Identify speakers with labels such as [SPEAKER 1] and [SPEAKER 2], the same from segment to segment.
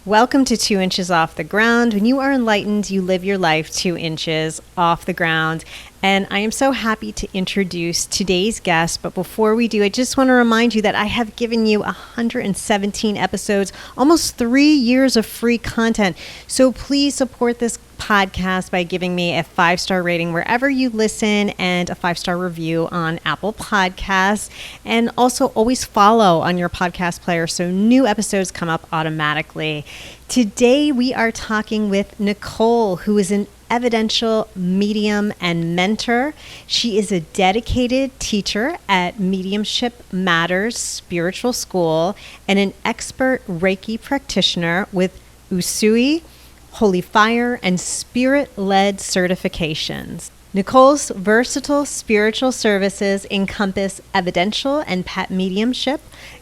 [SPEAKER 1] Welcome to 2 Inches Off the Ground. When you are enlightened, you live your life 2 inches off the ground. And I am so happy to introduce today's guest. But before we do, I just want to remind you that I have given you 117 episodes, almost 3 years of free content. So please support this podcast by giving me a 5-star rating wherever you listen and a 5-star review on Apple Podcasts. And also always follow on your podcast player so new episodes come up automatically. Today we are talking with Nicole, who is an evidential medium and mentor. She is a dedicated teacher at Mediumship Matters Spiritual School and an expert Reiki practitioner with Usui, Holy Fire, and Spirit-led certifications. Nicole's versatile spiritual services encompass evidential and pet mediumship,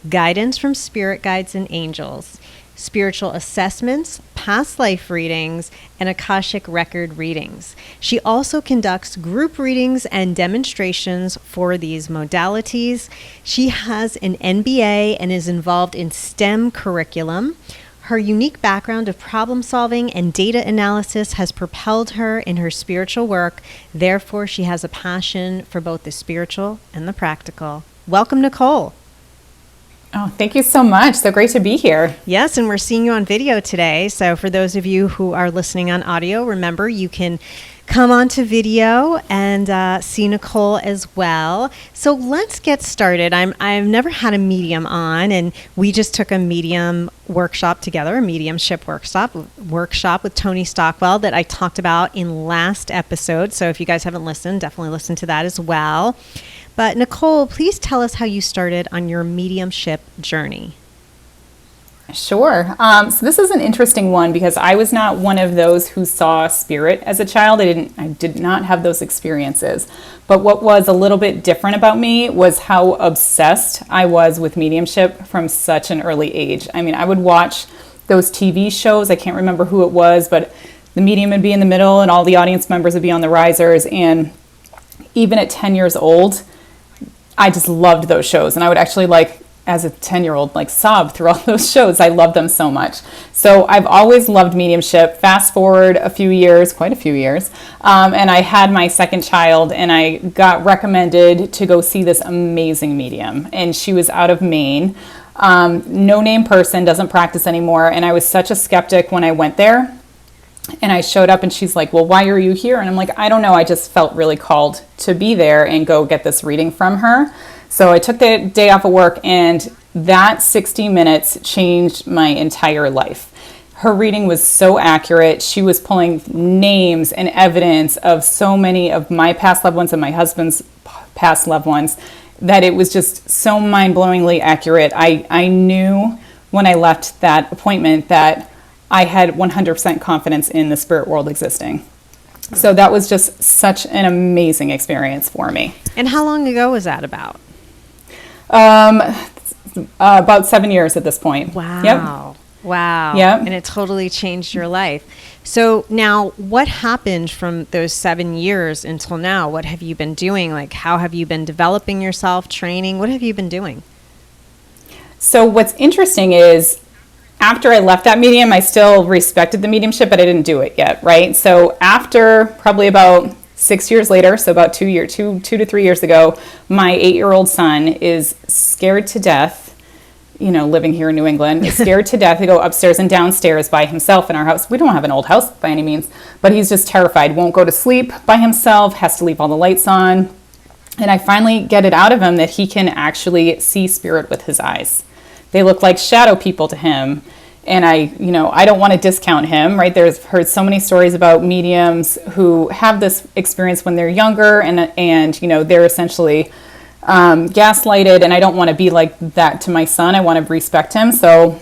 [SPEAKER 1] guidance from spirit guides and angels, spiritual assessments, past life readings, and Akashic record readings. She also conducts group readings and demonstrations for these modalities. She has an MBA and is involved in STEM curriculum. Her unique background of problem solving and data analysis has propelled her in her spiritual work. Therefore, she has a passion for both the spiritual and the practical. Welcome, Nicole.
[SPEAKER 2] Oh, thank you so much. So great to be here.
[SPEAKER 1] Yes, and we're seeing you on video today. So for those of you who are listening on audio, remember you can come on to video and see Nicole as well. So let's get started. I've never had a medium on, and we just took a medium workshop together, a mediumship workshop with Tony Stockwell that I talked about in last episode. So if you guys haven't listened, definitely listen to that as well. But Nicole, please tell us how you started on your mediumship journey.
[SPEAKER 2] Sure. So this is an interesting one because I was not one of those who saw spirit as a child. I did not have those experiences. But what was a little bit different about me was how obsessed I was with mediumship from such an early age. I mean, I would watch those TV shows. I can't remember who it was, but the medium would be in the middle and all the audience members would be on the risers. And even at 10 years old, I just loved those shows. And I would actually as a 10-year-old, sob through all those shows. I loved them so much. So I've always loved mediumship. Fast forward quite a few years, and I had my second child, and I got recommended to go see this amazing medium. And she was out of Maine. No-name person, doesn't practice anymore. And I was such a skeptic when I went there. And I showed up and she's like, well, why are you here? And I'm like, I don't know. I just felt really called to be there and go get this reading from her. So I took the day off of work, and that 60 minutes changed my entire life. Her reading was so accurate. She was pulling names and evidence of so many of my past loved ones and my husband's past loved ones that it was just so mind-blowingly accurate. I knew when I left that appointment that I had 100% confidence in the spirit world existing. So that was just such an amazing experience for me.
[SPEAKER 1] And how long ago was that about?
[SPEAKER 2] About 7 years at this point.
[SPEAKER 1] Wow.
[SPEAKER 2] Yep.
[SPEAKER 1] Wow.
[SPEAKER 2] Yep.
[SPEAKER 1] And it totally changed your life. So now what happened from those 7 years until now? What have you been doing? How have you been developing yourself, training? What have you been doing?
[SPEAKER 2] So what's interesting is after I left that medium, I still respected the mediumship, but I didn't do it yet, right? So after probably about 6 years later, so about 2 to 3 years ago, my 8-year-old son is scared to death, living here in New England, is scared to death to go upstairs and downstairs by himself in our house. We don't have an old house by any means, but he's just terrified, won't go to sleep by himself, has to leave all the lights on. And I finally get it out of him that he can actually see spirit with his eyes. They look like shadow people to him. And I don't want to discount him, right? There's heard so many stories about mediums who have this experience when they're younger and they're essentially gaslighted. And I don't want to be like that to my son. I want to respect him. So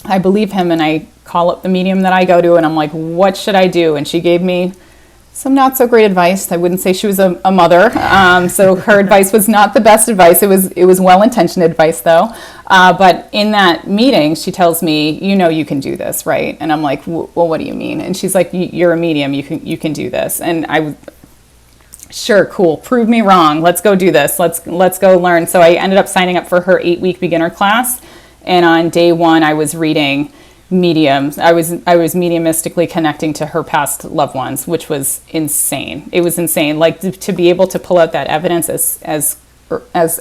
[SPEAKER 2] I believe him, and I call up the medium that I go to, and I'm like, what should I do? And she gave me some not so great advice. I wouldn't say she was a mother, so her advice was not the best advice. It was well-intentioned advice though. But in that meeting, she tells me, you can do this, right? And I'm like, well, what do you mean? And she's like, you're a medium, you can do this. And I sure, cool, prove me wrong. Let's go do this. Let's go learn. So I ended up signing up for her 8-week beginner class. And on day one, I was reading mediums. I was mediumistically connecting to her past loved ones, which was insane. It was insane. Like to be able to pull out that evidence as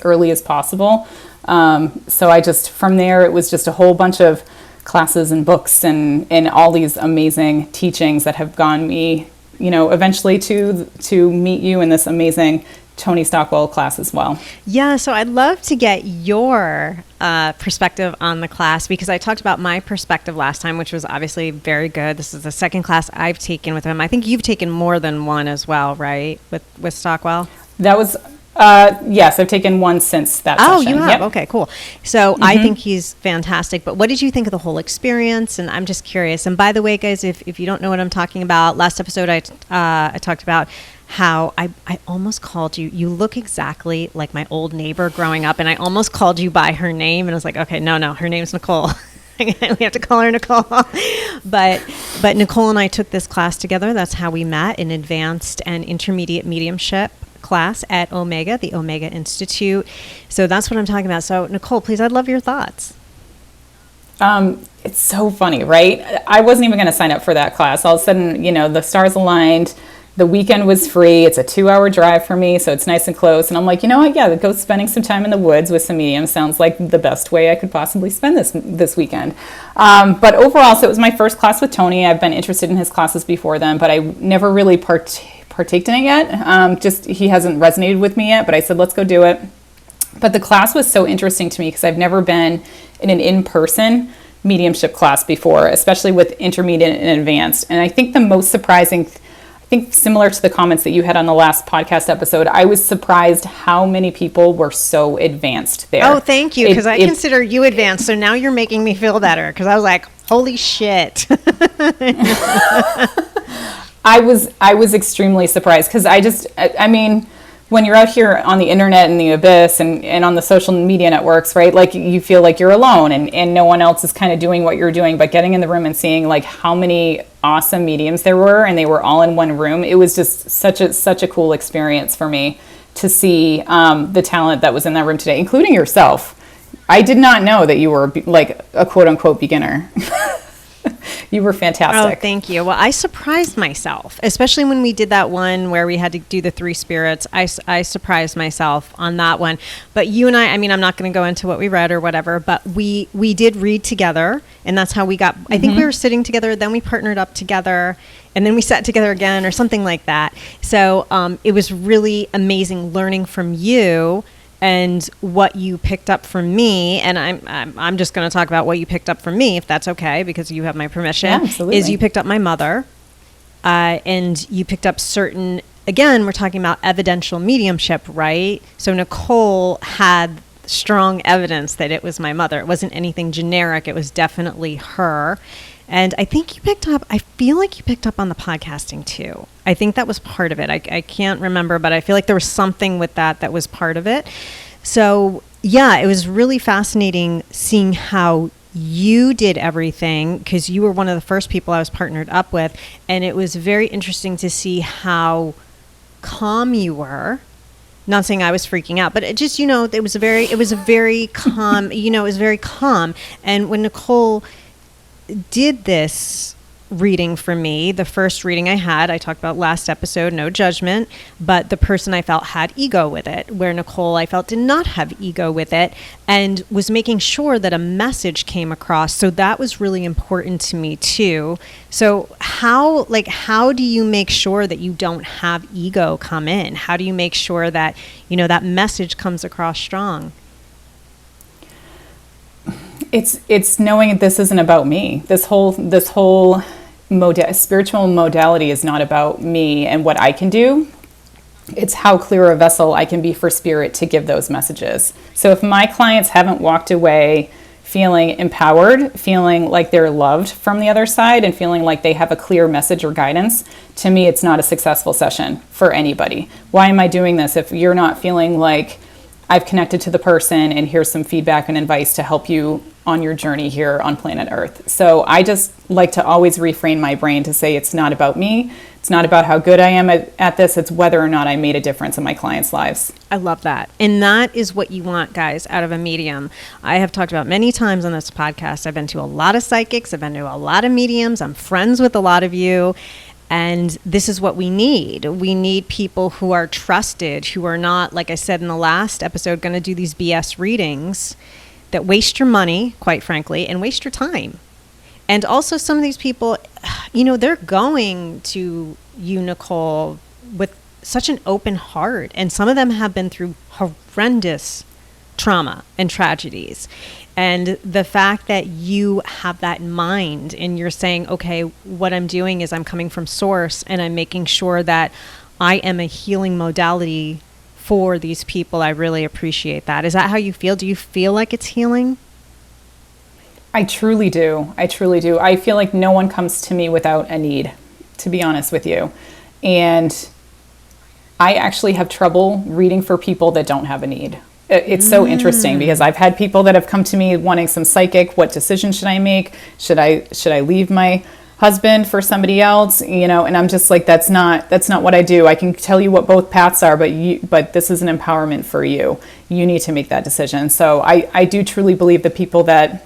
[SPEAKER 2] early as possible. So I just, from there, it was just a whole bunch of classes and books and all these amazing teachings that have gone me, eventually to meet you in this amazing Tony Stockwell class as well.
[SPEAKER 1] Yeah, so I'd love to get your perspective on the class, because I talked about my perspective last time, which was obviously very good. This is the second class I've taken with him. I think you've taken more than one as well, right, with Stockwell?
[SPEAKER 2] That was, yes, I've taken one since that
[SPEAKER 1] Oh,
[SPEAKER 2] session.
[SPEAKER 1] you have?
[SPEAKER 2] Yep.
[SPEAKER 1] Okay, cool. So I think he's fantastic. But what did you think of the whole experience? And I'm just curious. And by the way, guys, if you don't know what I'm talking about, last episode I talked about how I almost called you. You look exactly like my old neighbor growing up, and I almost called you by her name. And I was like, okay, no, her name's Nicole. We have to call her Nicole. But Nicole and I took this class together. That's how we met, in advanced and intermediate mediumship class at Omega, the Omega Institute. So that's what I'm talking about. So Nicole, please, I'd love your thoughts.
[SPEAKER 2] It's so funny, right? I wasn't even going to sign up for that class. All of a sudden, the stars aligned. The weekend was free. It's a 2-hour drive for me, so it's nice and close. And I'm like, you know what? Yeah, go spending some time in the woods with some mediums sounds like the best way I could possibly spend this weekend. But overall, so it was my first class with Tony. I've been interested in his classes before then, but I never really partaked in it yet. Just he hasn't resonated with me yet, but I said, let's go do it. But the class was so interesting to me because I've never been in an in-person mediumship class before, especially with intermediate and advanced. And I think the most surprising, similar to the comments that you had on the last podcast episode, I was surprised how many people were so advanced there.
[SPEAKER 1] Oh, thank you, because I consider you advanced. So now you're making me feel better, because I was like, holy shit.
[SPEAKER 2] I was extremely surprised because I mean, when you're out here on the internet and the abyss and on the social media networks, right, like you feel like you're alone and no one else is kind of doing what you're doing, but getting in the room and seeing like how many awesome mediums there were, and they were all in one room, it was just such a cool experience for me to see the talent that was in that room today, including yourself. I did not know that you were like a quote unquote beginner. You were fantastic.
[SPEAKER 1] Oh, thank you. Well, I surprised myself, especially when we did that one where we had to do the 3 spirits. I surprised myself on that one. But you and I mean, I'm not going to go into what we read or whatever, but we did read together, and that's how we got, I think we were sitting together, then we partnered up together, and then we sat together again or something like that. So it was really amazing learning from you and what you picked up from me. And I'm just going to talk about what you picked up from me, if that's okay, because you have my permission.
[SPEAKER 2] Yeah, absolutely.
[SPEAKER 1] Is you picked up my mother, and you picked up certain, again, we're talking about evidential mediumship, right? So Nicole had strong evidence that it was my mother. It wasn't anything generic. It was definitely her. And I think I feel like you picked up on the podcasting too. I think that was part of it. I can't remember, but I feel like there was something with that was part of it. So yeah, it was really fascinating seeing how you did everything, because you were one of the first people I was partnered up with. And it was very interesting to see how calm you were. Not saying I was freaking out, but it just, it was a very calm, it was very calm. And when Nicole did this reading for me, the first reading I had, I talked about last episode, no judgment, but the person I felt had ego with it, where Nicole I felt did not have ego with it, and was making sure that a message came across. So that was really important to me too. So how do you make sure that you don't have ego come in? How do you make sure that, that message comes across strong?
[SPEAKER 2] It's knowing this isn't about me. This whole spiritual modality is not about me and what I can do. It's how clear a vessel I can be for spirit to give those messages. So if my clients haven't walked away feeling empowered, feeling like they're loved from the other side, and feeling like they have a clear message or guidance, to me, it's not a successful session for anybody. Why am I doing this if you're not feeling like I've connected to the person and here's some feedback and advice to help you on your journey here on planet Earth. So I just like to always refrain my brain to say it's not about me. It's not about how good I am at this. It's whether or not I made a difference in my clients' lives.
[SPEAKER 1] I love that. And that is what you want, guys, out of a medium. I have talked about many times on this podcast. I've been to a lot of psychics. I've been to a lot of mediums. I'm friends with a lot of you. And this is what we need. We need people who are trusted, who are not, like I said in the last episode, going to do these BS readings that waste your money, quite frankly, and waste your time. And also some of these people, they're going to you, Nicole, with such an open heart. And some of them have been through horrendous trauma and tragedies. And the fact that you have that in mind and you're saying, okay, what I'm doing is I'm coming from source and I'm making sure that I am a healing modality for these people. I really appreciate that. Is that how you feel? Do you feel like it's healing?
[SPEAKER 2] I truly do. I feel like no one comes to me without a need, to be honest with you. And I actually have trouble reading for people that don't have a need. It's so interesting because I've had people that have come to me wanting some psychic. What decision should I make? Should I leave my husband for somebody else? And I'm just like, that's not what I do. I can tell you what both paths are, but this is an empowerment for you. You need to make that decision. So I do truly believe the people that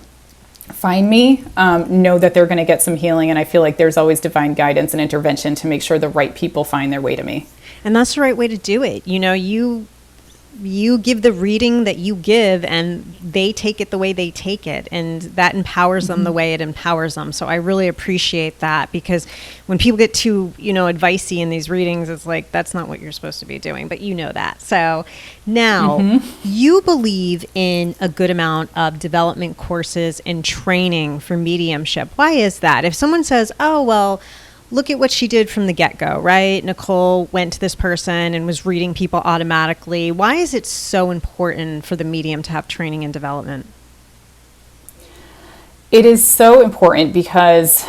[SPEAKER 2] find me know that they're going to get some healing, and I feel like there's always divine guidance and intervention to make sure the right people find their way to me.
[SPEAKER 1] And that's the right way to do it. You give the reading that you give and they take it the way they take it, and that empowers them the way it empowers them. So I really appreciate that, because when people get too advicey in these readings, it's like that's not what you're supposed to be doing, but that. So now you believe in a good amount of development courses and training for mediumship. Why is that? If someone says, oh well, look at what she did from the get-go, right? Nicole went to this person and was reading people automatically. Why is it so important for the medium to have training and development?
[SPEAKER 2] It is so important because,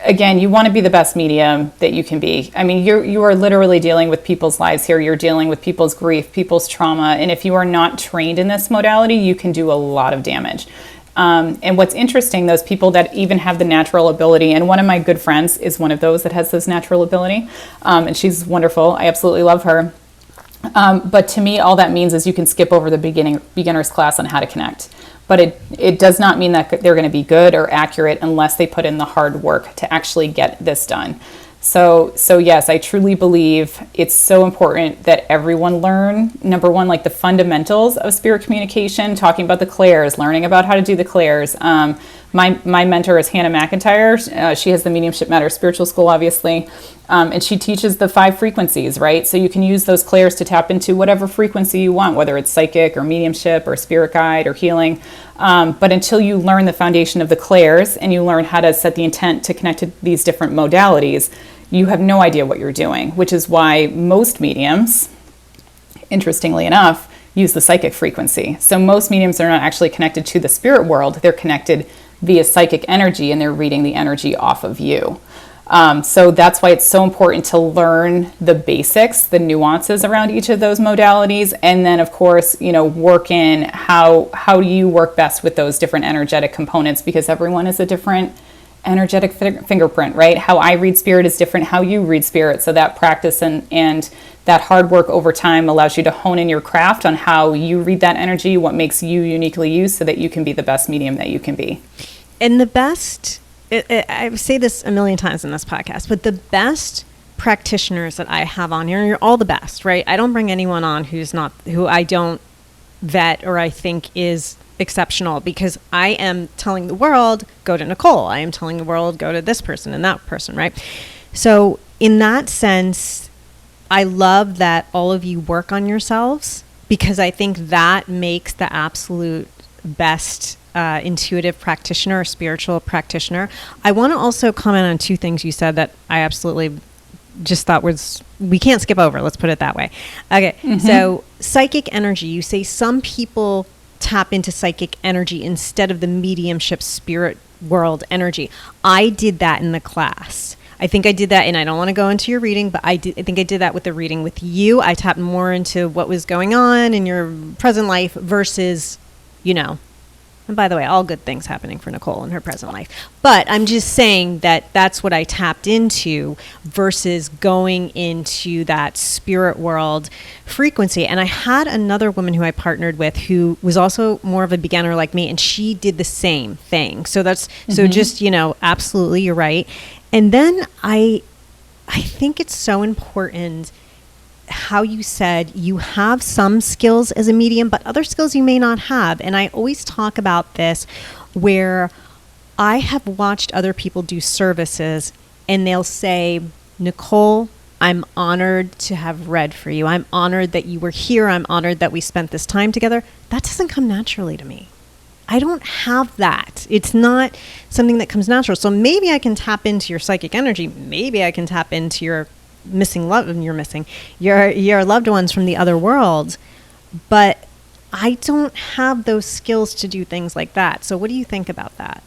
[SPEAKER 2] again, you want to be the best medium that you can be. I mean, you are literally dealing with people's lives here. You're dealing with people's grief, people's trauma. And if you are not trained in this modality, you can do a lot of damage. And what's interesting, those people that even have the natural ability, and one of my good friends is one of those that has this natural ability, and she's wonderful. I absolutely love her. But to me, all that means is you can skip over the beginner's class on how to connect. But it does not mean that they're going to be good or accurate unless they put in the hard work to actually get this done. So yes, I truly believe it's so important that everyone learn, number one, like the fundamentals of spirit communication, talking about the clairs, learning about how to do the clairs. My mentor is Hannah McIntyre. She has the Mediumship Matters Spiritual School, obviously, and she teaches the 5 frequencies, right? So you can use those clairs to tap into whatever frequency you want, whether it's psychic or mediumship or spirit guide or healing. But until you learn the foundation of the clairs and you learn how to set the intent to connect to these different modalities, you have no idea what you're doing, which is why most mediums, interestingly enough, use the psychic frequency. So most mediums are not actually connected to the spirit world. They're connected via psychic energy, and they're reading the energy off of you. So that's why it's so important to learn the basics, the nuances around each of those modalities. And then, of course, work in how do you work best with those different energetic components, because everyone is a different energetic fingerprint, right? How I read spirit is different how you read spirit. So that practice and that hard work over time allows you to hone in your craft on how you read that energy, what makes you uniquely you, so that you can be the best medium that you can be. And the best,
[SPEAKER 1] I say this a million times in this podcast, but the best practitioners that I have on here, you're all the best, right? I don't bring anyone on who I don't vet or I think is exceptional, because I am telling the world, go to Nicole. I am telling the world, go to this person and that person, right? So in that sense, I love that all of you work on yourselves, because I think that makes the absolute best intuitive practitioner or spiritual practitioner. I want to also comment on 2 things you said that I absolutely just thought we can't skip over. Let's put it that way. Okay. So psychic energy, you say some people tap into psychic energy instead of the mediumship spirit world energy. I did that in the class. I think I did that, and I don't want to go into your reading, but I think I did that with the reading with you. I tapped more into what was going on in your present life versus, And by the way, all good things happening for Nicole in her present life. But I'm just saying that that's what I tapped into versus going into that spirit world frequency. And I had another woman who I partnered with who was also more of a beginner like me, and she did the same thing. So that's, so just, you know, absolutely, you're right. And then I think it's so important how you said you have some skills as a medium, but other skills you may not have. And I always talk about this where I have watched other people do services and they'll say, Nicole, I'm honored to have read for you. I'm honored that you were here. I'm honored that we spent this time together. That doesn't come naturally to me. I don't have that. It's not something that comes natural. So maybe I can tap into your psychic energy. Maybe I can tap into your missing love, and you're missing your loved ones from the other world, but I don't have those skills to do things like that. So what do you think about that?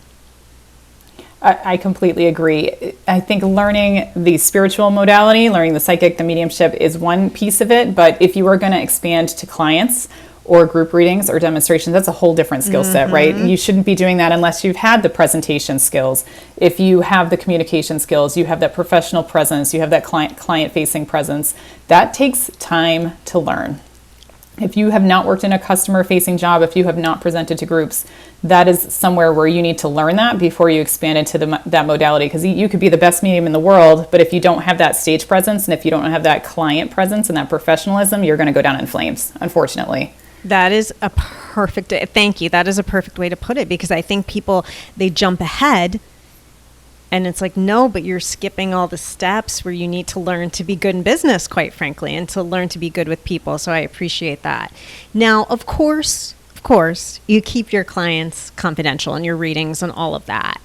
[SPEAKER 2] I completely agree. I think learning the spiritual modality, learning the psychic, the mediumship is one piece of it, but if you are going to expand to clients or group readings or demonstrations, that's a whole different skill set, right? You shouldn't be doing that unless you've had the presentation skills. If you have the communication skills, you have that professional presence, you have that client-facing presence, that takes time to learn. If you have not worked in a customer-facing job, if you have not presented to groups, that is somewhere where you need to learn that before you expand into that modality. Because you could be the best medium in the world, but if you don't have that stage presence and if you don't have that client presence and that professionalism, you're going to go down in flames, unfortunately.
[SPEAKER 1] That is a perfect, thank you. That is a perfect way to put it, because I think people, they jump ahead and it's like, no, but you're skipping all the steps where you need to learn to be good in business, quite frankly, and to learn to be good with people. So I appreciate that. Now, of course, you keep your clients confidential in your readings and all of that.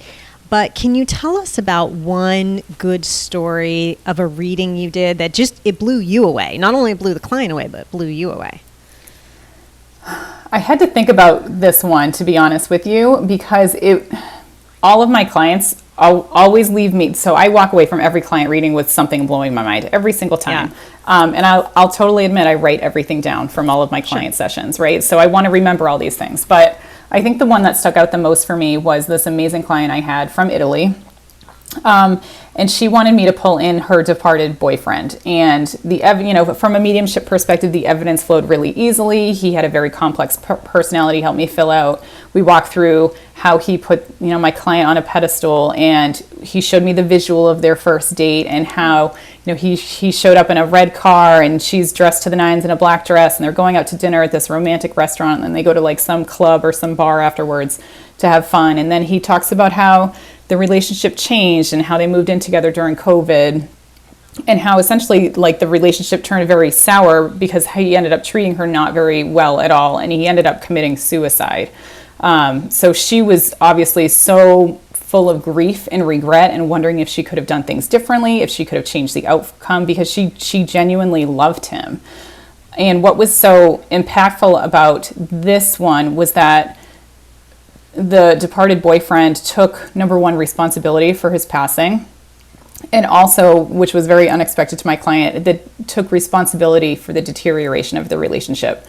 [SPEAKER 1] But can you tell us about one good story of a reading you did that just, it blew you away? Not only blew the client away, but blew you away.
[SPEAKER 2] I had to think about this one, to be honest with you, because all of my clients always leave me. So I walk away from every client reading with something blowing my mind every single time. Yeah. And I'll totally admit I write everything down from all of my client sessions, right? So I want to remember all these things. But I think the one that stuck out the most for me was this amazing client I had from Italy. And she wanted me to pull in her departed boyfriend. And from a mediumship perspective, the evidence flowed really easily. He had a very complex personality, helped me fill out. We walked through how he put, my client on a pedestal, and he showed me the visual of their first date and how, he showed up in a red car and she's dressed to the nines in a black dress, and they're going out to dinner at this romantic restaurant, and then they go to like some club or some bar afterwards to have fun. And then he talks about how the relationship changed and how they moved in together during COVID, and how essentially like the relationship turned very sour because he ended up treating her not very well at all, and he ended up committing suicide. So she was obviously so full of grief and regret and wondering if she could have done things differently, if she could have changed the outcome, because she genuinely loved him. And what was so impactful about this one was that the departed boyfriend took, number one, responsibility for his passing, and also, which was very unexpected to my client, that took responsibility for the deterioration of the relationship.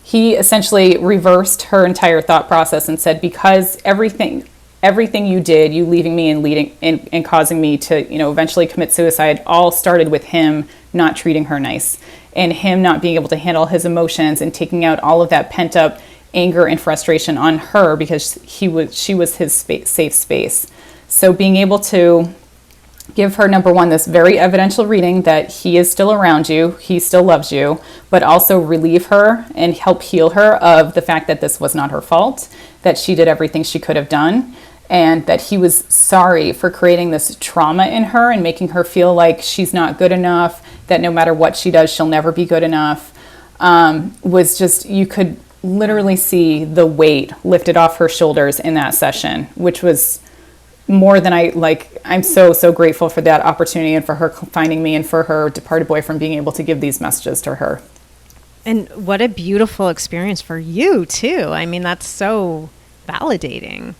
[SPEAKER 2] He essentially reversed her entire thought process and said, because everything you did, you leaving me and causing me to, eventually commit suicide, all started with him not treating her nice, and him not being able to handle his emotions and taking out all of that pent up anger and frustration on her because she was his safe space. So being able to give her, number one, this very evidential reading that he is still around you, he still loves you, but also relieve her and help heal her of the fact that this was not her fault, that she did everything she could have done, and that he was sorry for creating this trauma in her and making her feel like she's not good enough, that no matter what she does, she'll never be good enough. Was just, you could literally see the weight lifted off her shoulders in that session, which was more than I'm so grateful for that opportunity and for her finding me and for her departed boyfriend being able to give these messages to her.
[SPEAKER 1] And what a beautiful experience for you too. I mean, that's so validating.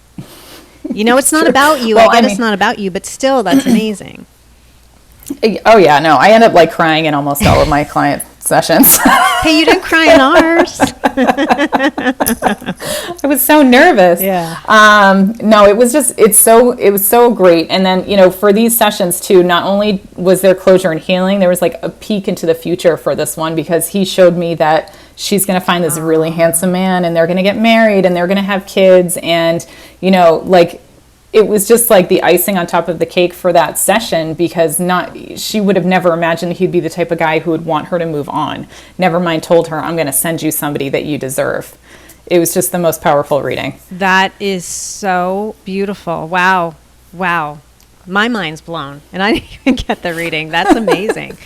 [SPEAKER 1] It's not about you. Well, it's not about you, but still, that's amazing.
[SPEAKER 2] Oh yeah, no, I end up crying in almost all of my client sessions.
[SPEAKER 1] Hey, you didn't cry in ours.
[SPEAKER 2] I was so nervous.
[SPEAKER 1] Yeah.
[SPEAKER 2] No, it was so great. And then, for these sessions too, not only was there closure and healing, there was like a peek into the future for this one, because he showed me that she's going to find this really handsome man, and they're going to get married, and they're going to have kids. And, it was just like the icing on top of the cake for that session, because she would have never imagined he'd be the type of guy who would want her to move on. Never mind told her, I'm going to send you somebody that you deserve. It was just the most powerful reading.
[SPEAKER 1] That is so beautiful. Wow. My mind's blown, and I didn't even get the reading. That's amazing.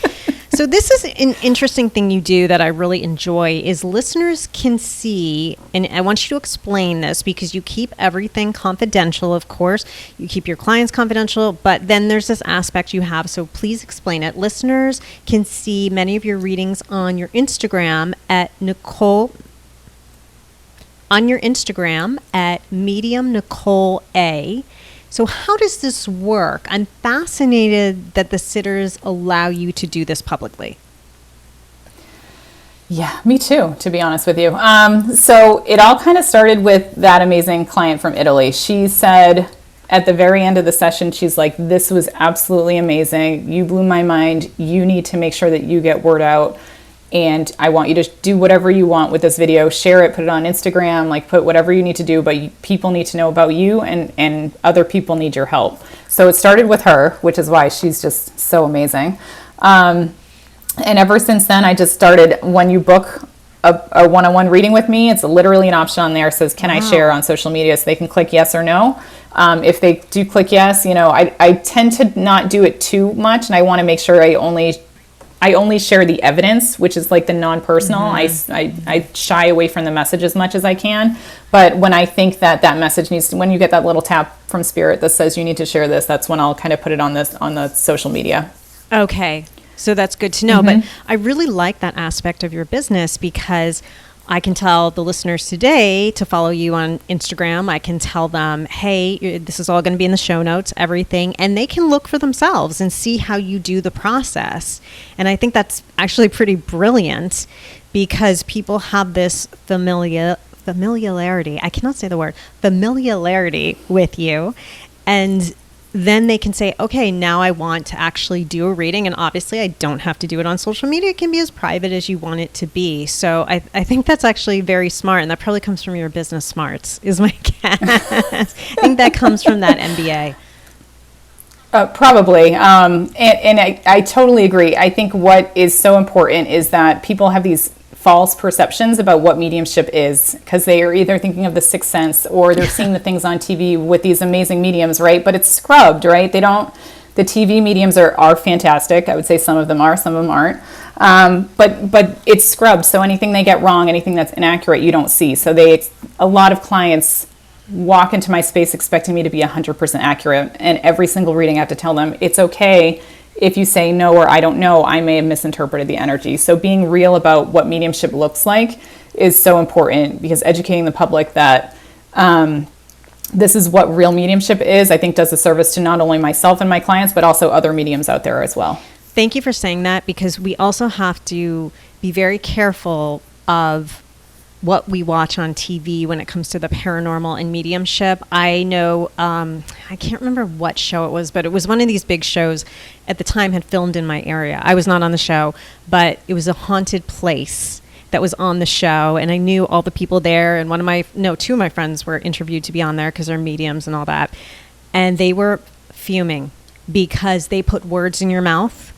[SPEAKER 1] So this is an interesting thing you do that I really enjoy, is listeners can see, and I want you to explain this, because you keep everything confidential, of course. You keep your clients confidential, but then there's this aspect you have, so please explain it. Listeners can see many of your readings on your Instagram at Nicole, Medium Nicole A. So how does this work? I'm fascinated that the sitters allow you to do this publicly.
[SPEAKER 2] Yeah, me too, to be honest with you. So it all kind of started with that amazing client from Italy. She said at the very end of the session, she's like, this was absolutely amazing. You blew my mind. You need to make sure that you get word out. And I want you to do whatever you want with this video, share it, put it on Instagram, like put whatever you need to do, but people need to know about you, and other people need your help. So it started with her, which is why she's just so amazing. And ever since then, I just started, when you book a one-on-one reading with me, it's literally an option on there. It says, can I share on social media? So they can click yes or no. If they do click yes, I tend to not do it too much, and I want to make sure I only share the evidence, which is like the non-personal. I shy away from the message as much as I can. But when I think that message needs to, when you get that little tap from spirit that says you need to share this, that's when I'll kind of put it on the social media.
[SPEAKER 1] Okay. So that's good to know. But I really like that aspect of your business, because I can tell the listeners today to follow you on Instagram. I can tell them, hey, this is all going to be in the show notes, everything. And they can look for themselves and see how you do the process. And I think that's actually pretty brilliant, because people have this familiarity. I cannot say the word. Familiarity with you. And then they can say, okay, now I want to actually do a reading. And obviously I don't have to do it on social media. It can be as private as you want it to be. So I think that's actually very smart. And that probably comes from your business smarts, is my guess. I think that comes from that MBA.
[SPEAKER 2] Probably. And I totally agree. I think what is so important is that people have these false perceptions about what mediumship is, because they are either thinking of the Sixth Sense, or they're seeing the things on TV with these amazing mediums, right? But it's scrubbed, right? The TV mediums are fantastic. I would say some of them are, some of them aren't. But it's scrubbed. So anything they get wrong, anything that's inaccurate, you don't see. So a lot of clients walk into my space expecting me to be 100% accurate. And every single reading I have to tell them, it's okay if you say no or I don't know, I may have misinterpreted the energy. So being real about what mediumship looks like is so important, because educating the public that this is what real mediumship is, I think does a service to not only myself and my clients, but also other mediums out there as well.
[SPEAKER 1] Thank you for saying that, because we also have to be very careful of what we watch on TV when it comes to the paranormal and mediumship. I know, I can't remember what show it was, but it was one of these big shows at the time had filmed in my area. I was not on the show, but it was a haunted place that was on the show, and I knew all the people there, and two of my friends were interviewed to be on there because they're mediums and all that, and they were fuming because they put words in your mouth.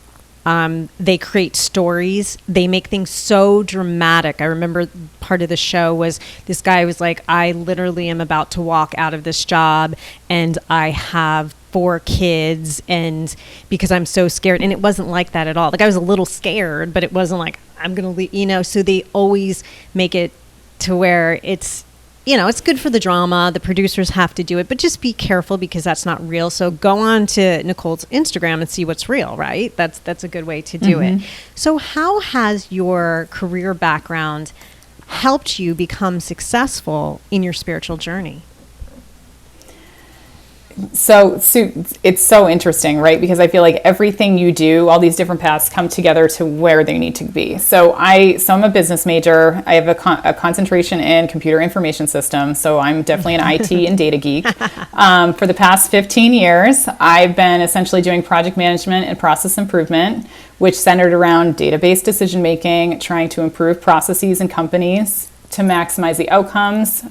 [SPEAKER 1] They create stories. They make things so dramatic. I remember part of the show was this guy was like, I literally am about to walk out of this job, and I have 4 kids, and because I'm so scared. And it wasn't like that at all. Like, I was a little scared, but it wasn't like I'm going to leave, so they always make it to where it's, it's good for the drama. The producers have to do it, but just be careful, because that's not real. So go on to Nicole's Instagram and see what's real, right? That's a good way to do it. So how has your career background helped you become successful in your spiritual journey?
[SPEAKER 2] So, Sue, it's so interesting, right? Because I feel like everything you do, all these different paths come together to where they need to be. So I'm a business major. I have a concentration in computer information systems. So I'm definitely an IT and data geek. For the past 15 years, I've been essentially doing project management and process improvement, which centered around database decision making, trying to improve processes in companies to maximize the outcomes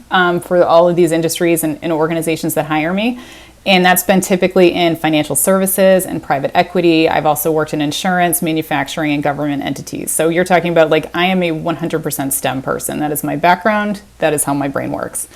[SPEAKER 2] for all of these industries and organizations that hire me. And that's been typically in financial services and private equity. I've also worked in insurance, manufacturing, and government entities. So you're talking about, like, I am a 100% STEM person. That is my background. That is how my brain works.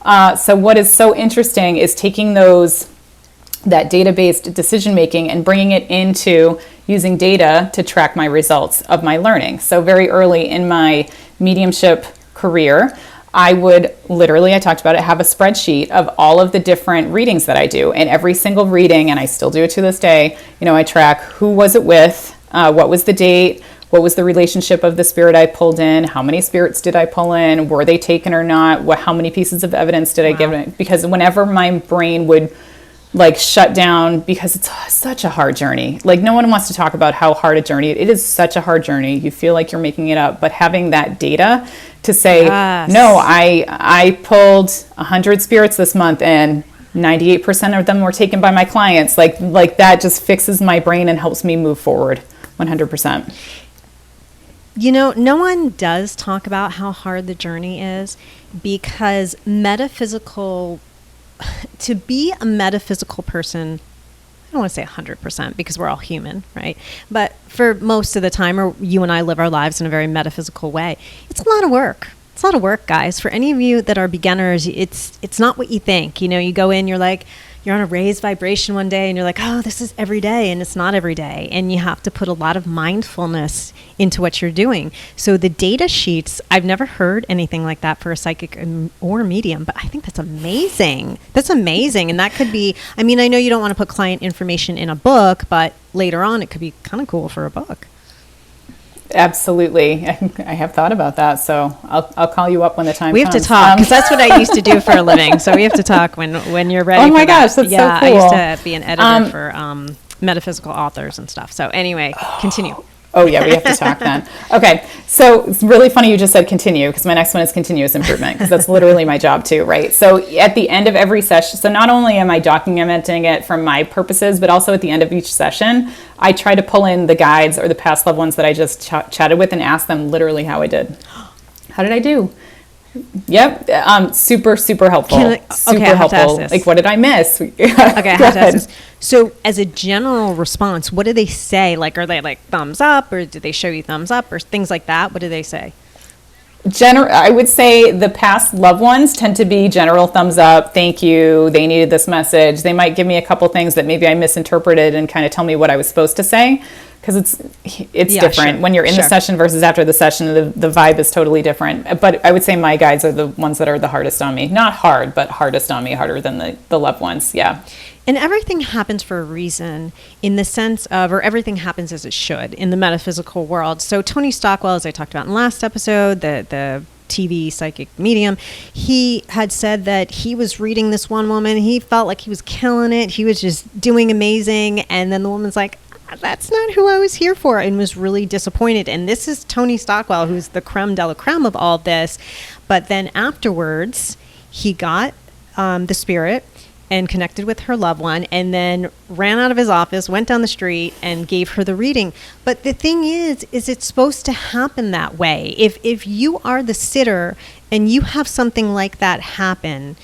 [SPEAKER 2] So what is so interesting is taking that data-based decision making and bringing it into using data to track my results of my learning. So very early in my mediumship career, I would literally, I talked about it, have a spreadsheet of all of the different readings that I do. And every single reading, and I still do it to this day, I track who was it with, what was the date, what was the relationship of the spirit I pulled in, how many spirits did I pull in, were they taken or not, how many pieces of evidence did I give it? Because whenever my brain would shut down, because it's such a hard journey. Like, no one wants to talk about how hard a journey it is. Such a hard journey. You feel like you're making it up, but having that data to say, yes, no, I pulled 100 spirits this month and 98% of them were taken by my clients. Like that just fixes my brain and helps me move forward 100%.
[SPEAKER 1] No one does talk about how hard the journey is, because to be a metaphysical person, I don't want to say 100% because we're all human, right? But for most of the time, or you and I live our lives in a very metaphysical way, it's a lot of work. It's a lot of work, guys. For any of you that are beginners, it's not what you think. You go in, you're on a raised vibration one day and you're like, oh, this is every day, and it's not every day. And you have to put a lot of mindfulness into what you're doing. So the data sheets, I've never heard anything like that for a psychic or medium, but I think that's amazing. That's amazing. And that could be, I know you don't want to put client information in a book, but later on it could be kind of cool for a book.
[SPEAKER 2] Absolutely. I have thought about that. So I'll call you up when the time comes.
[SPEAKER 1] We have to talk, because that's what I used to do for a living. So we have to talk when you're ready.
[SPEAKER 2] Oh my gosh, that's so cool.
[SPEAKER 1] I used to be an editor for metaphysical authors and stuff. So anyway, continue.
[SPEAKER 2] Oh yeah, we have to talk then. Okay, so it's really funny you just said continue, because my next one is continuous improvement, because that's literally my job too, right? So at the end of every session, so not only am I documenting it from my purposes, but also at the end of each session, I try to pull in the guides or the past loved ones that I just chatted with and ask them literally how I did. How did I do? Yep. Super helpful. Super helpful. Like, what did I miss? Okay,
[SPEAKER 1] I have to ask this. So as a general response, what do they say? Like, are they like thumbs up, or do they show you thumbs up, or things like that? What do they say?
[SPEAKER 2] I would say the past loved ones tend to be general thumbs up. Thank you. They needed this message. They might give me a couple things that maybe I misinterpreted and kind of tell me what I was supposed to say. Because it's different. Sure. When you're in the session versus after the session, the vibe is totally different. But I would say my guides are the ones that are the hardest on me. Not hard, but hardest on me, harder than the loved ones. Yeah.
[SPEAKER 1] And everything happens for a reason, in the sense of, or everything happens as it should in the metaphysical world. So Tony Stockwell, as I talked about in the last episode, the TV psychic medium, he had said that he was reading this one woman. He felt like he was killing it. He was just doing amazing. And then the woman's like, that's not who I was here for, and was really disappointed. And this is Tony Stockwell, who's the creme de la creme of all this. But then afterwards, he got the spirit and connected with her loved one, and then ran out of his office, went down the street, and gave her the reading. But the thing is it's supposed to happen that way. If you are the sitter and you have something like that happen,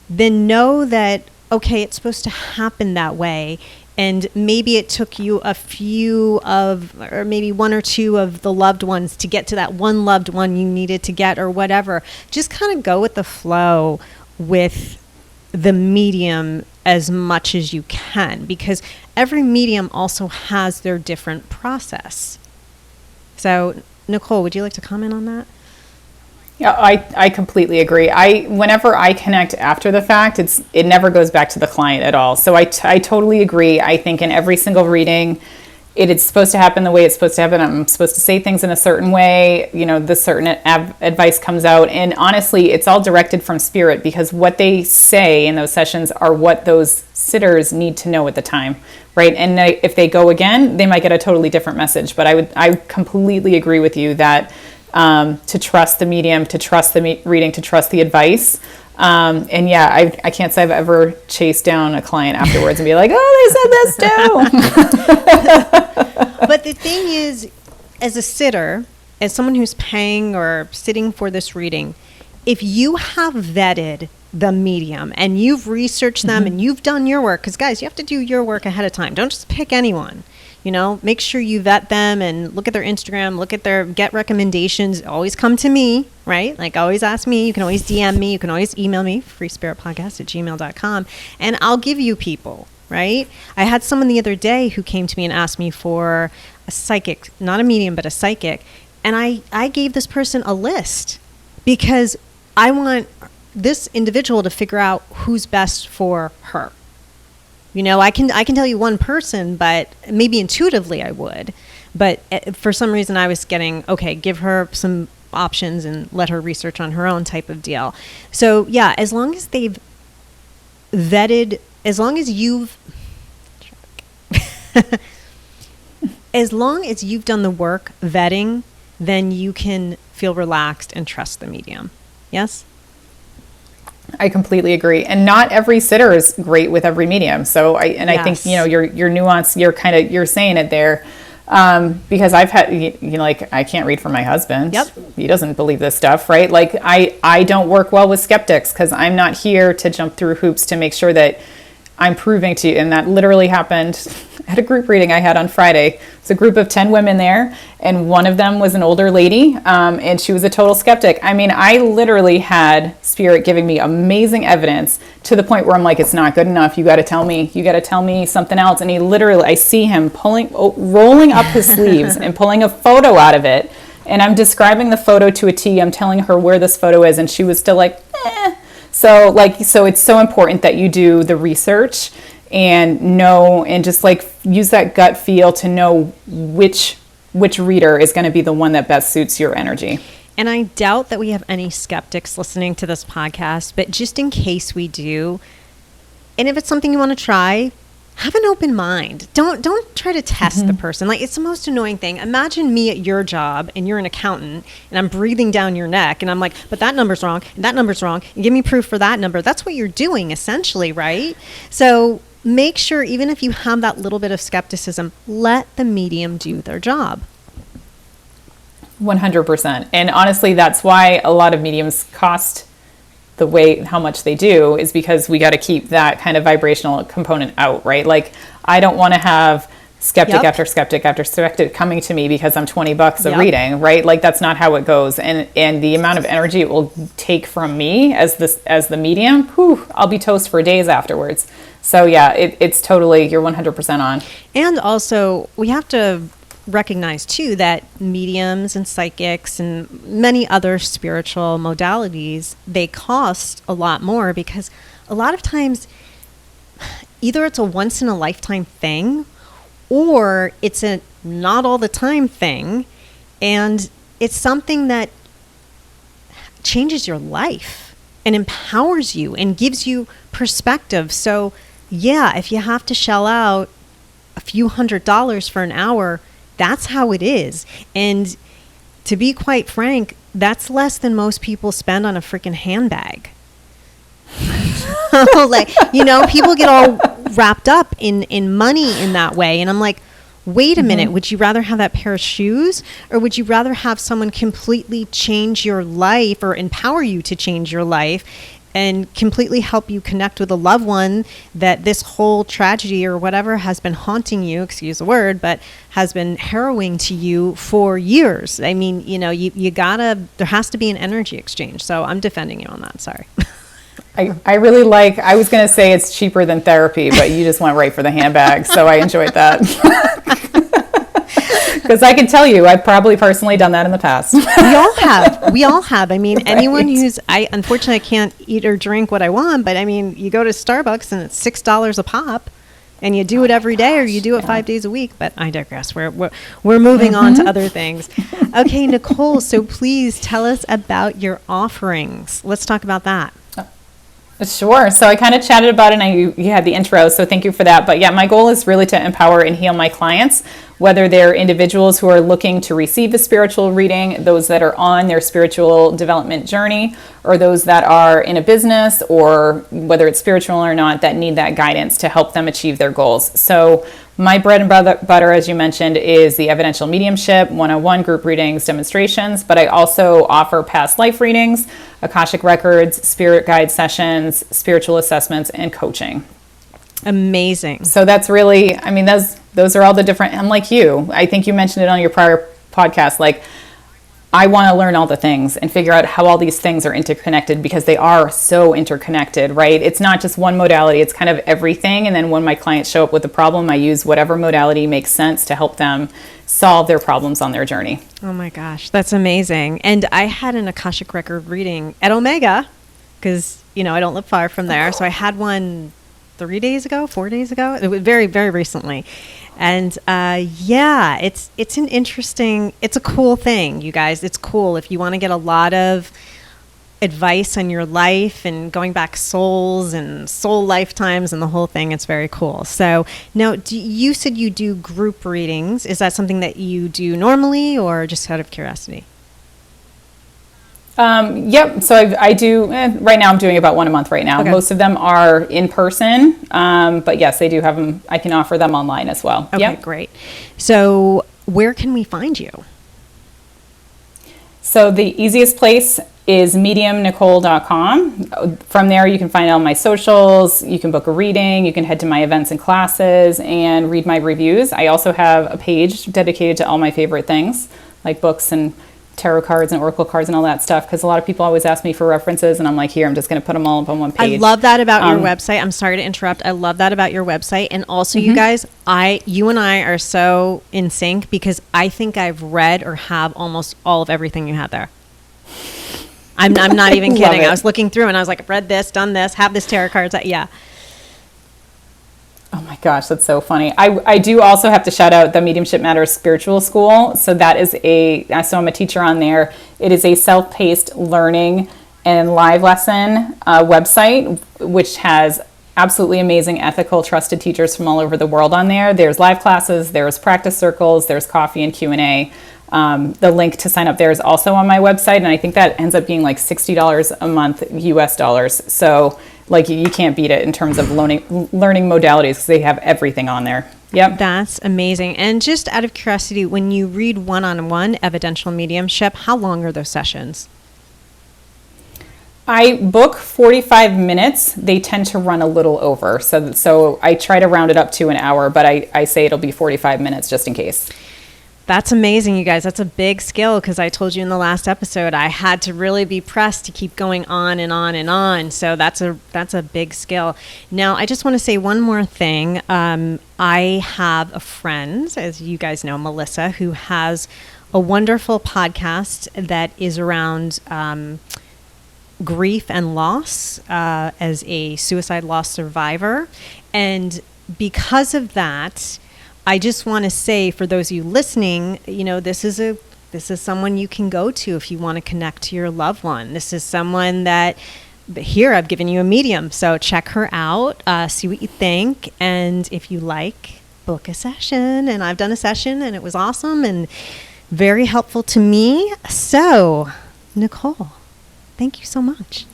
[SPEAKER 1] then know that, okay, it's supposed to happen that way. And maybe it took you or maybe one or two of the loved ones to get to that one loved one you needed to get, or whatever. Just kind of go with the flow with the medium as much as you can, because every medium also has their different process. So, Nicole, would you like to comment on that?
[SPEAKER 2] Yeah, I completely agree. Whenever I connect after the fact, it never goes back to the client at all. So I totally agree. I think in every single reading, it is supposed to happen the way it's supposed to happen. I'm supposed to say things in a certain way. This certain advice comes out. And honestly, it's all directed from spirit, because what they say in those sessions are what those sitters need to know at the time, right? And if they go again, they might get a totally different message. But I completely agree with you that to trust the medium, to trust the reading, to trust the advice. And yeah, I can't say I've ever chased down a client afterwards and be like, oh, they said this too.
[SPEAKER 1] But the thing is, as a sitter, as someone who's paying or sitting for this reading, if you have vetted the medium and you've researched them and you've done your work, because guys, you have to do your work ahead of time. Don't just pick anyone. Make sure you vet them and look at their Instagram, get recommendations. Always come to me, right? Like, always ask me. You can always DM me. You can always email me, freespiritpodcast@gmail.com, and I'll give you people, right? I had someone the other day who came to me and asked me for a psychic, not a medium, but a psychic. And I gave this person a list because I want this individual to figure out who's best for her. I can tell you one person, but maybe intuitively I would. But for some reason I was getting, okay, give her some options and let her research on her own type of deal. So yeah, as long as they've vetted, as long as you've done the work vetting, then you can feel relaxed and trust the medium. Yes?
[SPEAKER 2] I completely agree. And not every sitter is great with every medium. So I think, your nuance, you're saying it there. Because I've had, I can't read for my husband.
[SPEAKER 1] Yep.
[SPEAKER 2] He doesn't believe this stuff, right? Like I don't work well with skeptics, because I'm not here to jump through hoops to make sure that I'm proving to you. And that literally happened at a group reading I had on Friday. It's a group of 10 women there, and one of them was an older lady, and she was a total skeptic. I mean, I literally had spirit giving me amazing evidence to the point where I'm like, it's not good enough. You got to tell me something else. And he literally, I see him rolling up his sleeves and pulling a photo out of it. And I'm describing the photo to a T. I'm telling her where this photo is, and she was still like, eh. So it's so important that you do the research and know, and just use that gut feel to know which reader is going to be the one that best suits your energy.
[SPEAKER 1] And I doubt that we have any skeptics listening to this podcast, but just in case we do, and if it's something you want to try, have an open mind. Don't try to test the person. Like, it's the most annoying thing. Imagine me at your job and you're an accountant and I'm breathing down your neck and I'm like, but that number's wrong and that number's wrong, and give me proof for that number. That's what you're doing essentially, right? So make sure, even if you have that little bit of skepticism, let the medium do their job.
[SPEAKER 2] 100%. And honestly, that's why a lot of mediums cost how much they do, is because we got to keep that kind of vibrational component out, right? Like, I don't want to have skeptic after skeptic after skeptic coming to me because I'm $20 a reading, right? Like, that's not how it goes. And the amount of energy it will take from me as the medium, I'll be toast for days afterwards. So yeah, it's totally, you're 100% on.
[SPEAKER 1] And also, we have to recognize too that mediums and psychics and many other spiritual modalities, they cost a lot more, because a lot of times either it's a once in a lifetime thing or it's a not all the time thing, and it's something that changes your life and empowers you and gives you perspective. So yeah, if you have to shell out a few $100s for an hour, that's how it is. And to be quite frank, that's less than most people spend on a freaking handbag. People get all wrapped up in money in that way. And I'm like, wait a minute, would you rather have that pair of shoes, or would you rather have someone completely change your life or empower you to change your life and completely help you connect with a loved one that this whole tragedy or whatever has been haunting you, excuse the word, but has been harrowing to you for years? I mean, you gotta, there has to be an energy exchange. So I'm defending you on that. Sorry.
[SPEAKER 2] I really I was going to say it's cheaper than therapy, but you just went right for the handbag. So I enjoyed that. Because I can tell you, I've probably personally done that in the past.
[SPEAKER 1] We all have. I mean, right. Anyone unfortunately, I can't eat or drink what I want, but I mean, you go to Starbucks and it's $6 a pop. and you do it every day, or you do it 5 days a week. But I digress. We're moving on to other things. Okay, Nicole, so please tell us about your offerings. Let's talk about that.
[SPEAKER 2] Sure. So I kind of chatted about it, and you had the intro, so thank you for that. But yeah, my goal is really to empower and heal my clients, whether they're individuals who are looking to receive a spiritual reading, those that are on their spiritual development journey, or those that are in a business, or whether it's spiritual or not, that need that guidance to help them achieve their goals. So my bread and butter, as you mentioned, is the Evidential mediumship, one-on-one group readings, demonstrations, but I also offer past life readings, Akashic records, spirit guide sessions, spiritual assessments, and coaching.
[SPEAKER 1] Amazing.
[SPEAKER 2] So that's really, I mean, those are all the different, I'm like you. I think you mentioned it on your prior podcast, like, I want to learn all the things and figure out how all these things are interconnected, because they are so interconnected, right? It's not just one modality, it's kind of everything. And then when my clients show up with a problem, I use whatever modality makes sense to help them solve their problems on their journey.
[SPEAKER 1] Oh my gosh, that's amazing. And I had an Akashic record reading at Omega, because, I don't live far from there. So I had one 4 days ago. It was very, very recently. And it's an interesting, it's a cool thing, you guys. It's cool if you want to get a lot of advice on your life and going back souls and soul lifetimes and the whole thing. It's very cool. So now, you said you do group readings. Is that something that you do normally, or just out of curiosity?
[SPEAKER 2] Yep. So I do, right now I'm doing about one a month right now. Okay. Most of them are in person. But yes, I do have them. I can offer them online as well.
[SPEAKER 1] Okay,
[SPEAKER 2] yep.
[SPEAKER 1] Great. So where can we find you?
[SPEAKER 2] So the easiest place is mediumnicole.com. From there, you can find all my socials. You can book a reading. You can head to my events and classes and read my reviews. I also have a page dedicated to all my favorite things, like books and tarot cards and oracle cards and all that stuff, because a lot of people always ask me for references, and I'm like, here, I'm just going to put them all up on one page.
[SPEAKER 1] I love that about your website. I'm sorry to interrupt. I love that about your website. And also, you guys, you and I are so in sync, because I think I've read or have almost all of everything you had there. I'm not even kidding. I was looking through and I was like, I've read this, done this, have this tarot cards. Yeah.
[SPEAKER 2] Oh my gosh, that's so funny. I do also have to shout out the Mediumship Matters Spiritual School. So that is so I'm a teacher on there. It is a self-paced learning and live lesson website, which has absolutely amazing, ethical, trusted teachers from all over the world on there. There's live classes, there's practice circles, there's coffee and Q&A. The link to sign up there is also on my website, and I think that ends up being like $60 a month US dollars. So like you can't beat it in terms of learning modalities, because they have everything on there. Yep.
[SPEAKER 1] That's amazing. And just out of curiosity, when you read one-on-one evidential mediumship, how long are those sessions?
[SPEAKER 2] I book 45 minutes. They tend to run a little over. So I try to round it up to an hour, but I say it'll be 45 minutes just in case.
[SPEAKER 1] That's amazing, you guys. That's a big skill, because I told you in the last episode I had to really be pressed to keep going on and on and on. So that's a big skill. Now, I just want to say one more thing. I have a friend, as you guys know, Melissa, who has a wonderful podcast that is around grief and loss as a suicide loss survivor. And because of that, I just want to say, for those of you listening, this is someone you can go to if you want to connect to your loved one. This is someone that, here, I've given you a medium. So check her out, see what you think. And if you like, book a session. And I've done a session and it was awesome and very helpful to me. So, Nicole, thank you so much.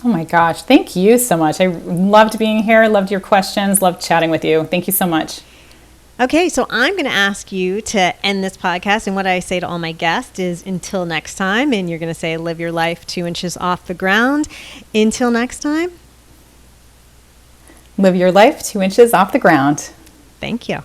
[SPEAKER 2] Oh my gosh, thank you so much. I loved being here, loved your questions, loved chatting with you. Thank you so much.
[SPEAKER 1] Okay, so I'm going to ask you to end this podcast, and what I say to all my guests is until next time, and you're going to say live your life 2 inches off the ground. Until next time.
[SPEAKER 2] Live your life 2 inches off the ground.
[SPEAKER 1] Thank you.